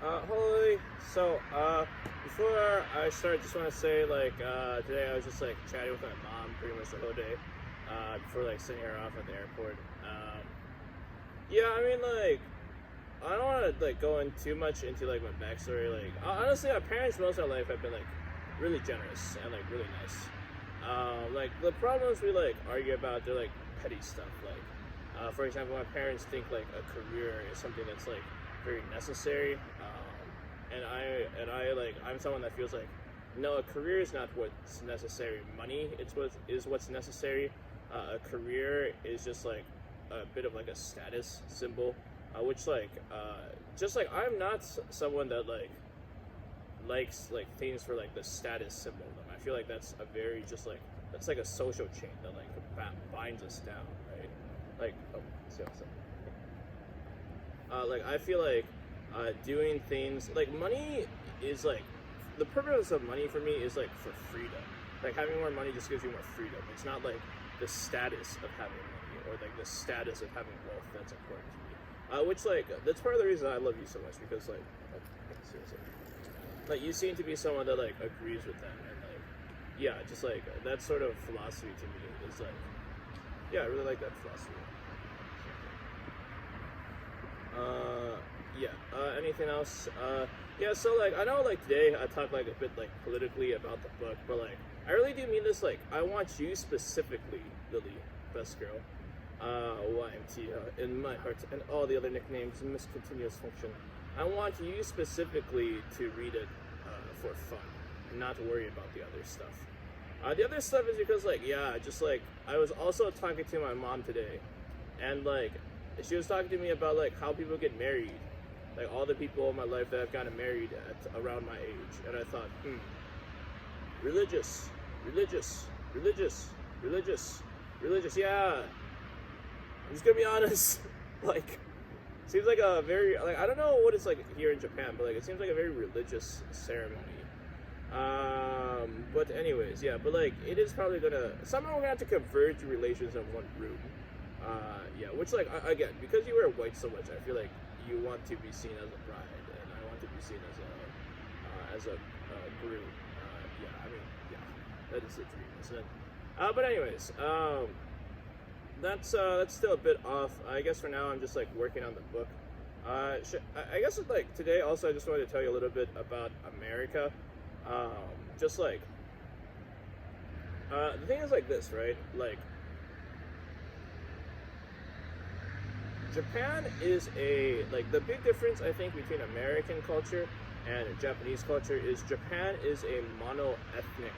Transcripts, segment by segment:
Holy. So, before I start, just want to say, today I was just, chatting with my mom pretty much the whole day, before, sending her off at the airport. Yeah, I mean, I don't want to, go in too much into, my backstory. Honestly, my parents most of my life have been, really generous and, really nice. The problems we, argue about, they're, petty stuff. For example, my parents think, a career is something that's, very necessary, I'm someone that feels no, a career is not what's necessary. Money is what's necessary. A career is just a bit of a status symbol, which I'm not someone that likes things for the status symbol of them. I feel that's a very that's a social chain that binds us down, right? I feel doing things money is the purpose of money for me is for freedom. Having more money just gives you more freedom. It's not the status of having money or the status of having wealth that's important to me. Which that's part of the reason I love you so much, because seriously, you seem to be someone that agrees with them, and yeah, just that sort of philosophy to me is yeah, I really like that philosophy. Anything else? Yeah, so I know today I talked a bit politically about the book, but I really do mean this. I want you specifically, Lily, best girl, YMT, in my heart, and all the other nicknames, Miss Continuous Function. I want you specifically to read it for fun, and not to worry about the other stuff. The other stuff is because I was also talking to my mom today, and she was talking to me about how people get married, all the people in my life that have gotten married at around my age, and I thought, religious. Yeah, I'm just gonna be honest. Seems a very I don't know what it's here in Japan, but it seems a very religious ceremony. But anyways, yeah, but it is probably somehow we're gonna have to converge relations in one room. Yeah, which again, because you wear white so much, I feel you want to be seen as a bride, and I want to be seen as a groom. Yeah, I mean, yeah, that is the dream, isn't it? But anyways, that's still a bit off. I guess for now I'm just working on the book. I guess today also I just wanted to tell you a little bit about America. Just the thing is this, right? Japan is the big difference I think between American culture and Japanese culture is Japan is a mono-ethnic,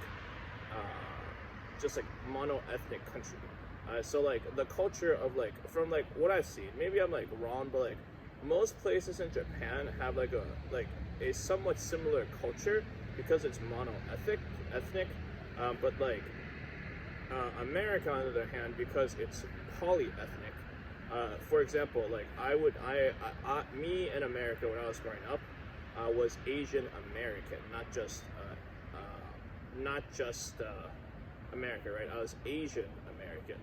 mono-ethnic country. So the culture of from what I've seen, maybe I'm wrong, but most places in Japan have a somewhat similar culture because it's mono-ethnic, but America on the other hand, because it's polyethnic. For example, me in America when I was growing up, was Asian American, not just America, right? I was Asian American.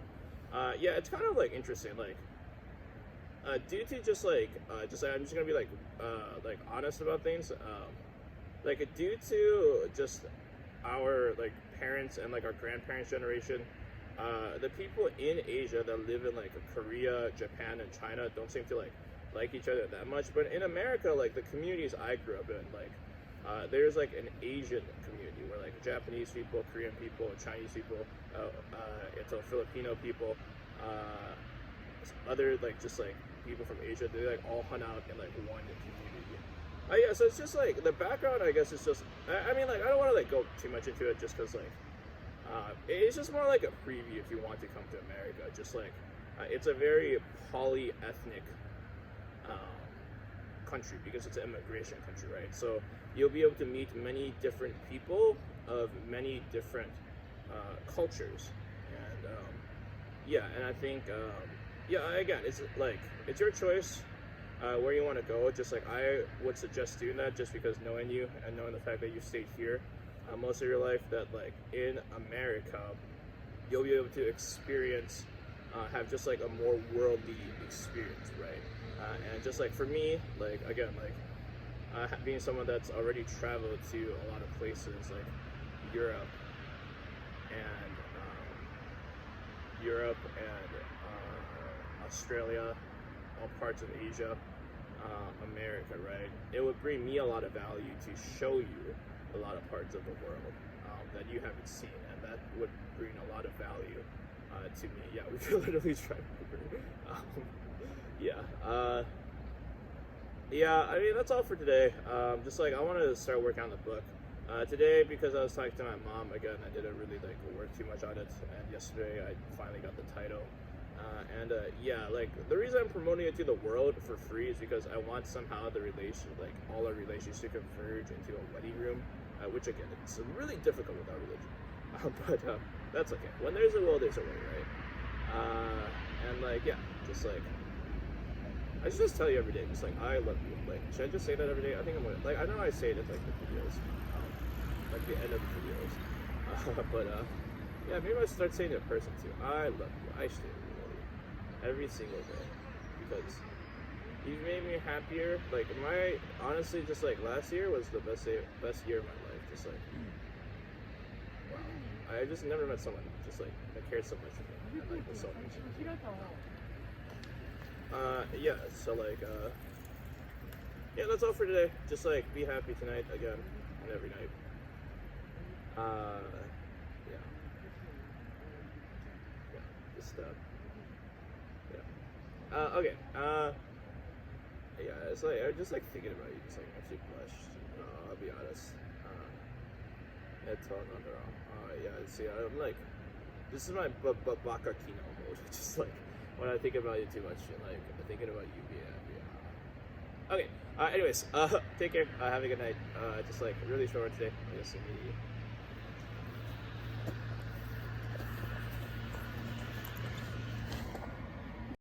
Yeah, it's kind of interesting, due to just I'm just gonna be honest about things. Due to just our parents and our grandparents' generation. The people in Asia that live in Korea, Japan, and China don't seem to like each other that much. But in America, the communities I grew up in, there's an Asian community where Japanese people, Korean people, Chinese people, it's Filipino people, other people from Asia. They all hung out in one community. Yeah, so it's just the background. I guess is just. I mean, I don't want to go too much into it, just because it's just more a preview if you want to come to America. Just it's a very polyethnic country because it's an immigration country, right? So you'll be able to meet many different people of many different cultures, and yeah, and I think yeah, again, it's it's your choice where you want to go. Just I would suggest doing that, just because knowing you and knowing the fact that you stayed here most of your life, that in America you'll be able to experience have just a more worldly experience, right? And just for me, again, being someone that's already traveled to a lot of places like Europe and Australia, all parts of Asia, America, right? It would bring me a lot of value to show you a lot of parts of the world that you haven't seen, and that would bring a lot of value to me. Yeah, we could literally try. Yeah, I mean, that's all for today. Just like, I wanted to start working on the book. Today, because I was talking to my mom again, I didn't really like work too much on it, and yesterday I finally got the title. Yeah, like the reason I'm promoting it to the world for free is because I want somehow the all our relations to converge into a wedding room, which again, it's really difficult without religion. But that's okay. When there's a will, there's a way, right? And like, yeah, just like, I should just tell you every day, just like, I love you. Like, should I just say that every day? I think I'm gonna, like, I know I say it in like the videos, like the end of the videos. Yeah, maybe I start saying it in person too. I love you. I stay with you every single day because you've made me happier. Like honestly, just like last year was the best year of my life. Just like, wow, I just never met someone just like that cared so much for me and like was so patient. Yeah. So like, yeah, that's all for today. Just like be happy tonight again and every night. Okay. Yeah, it's like I just like thinking about you, just like actually blushed. I'll be honest. Yeah, see, I'm like, this is my baka kino mode. Just like when I think about you too much, and like thinking about you being happy. Okay. Anyways, take care. Have a good night. Just like really short today. I guess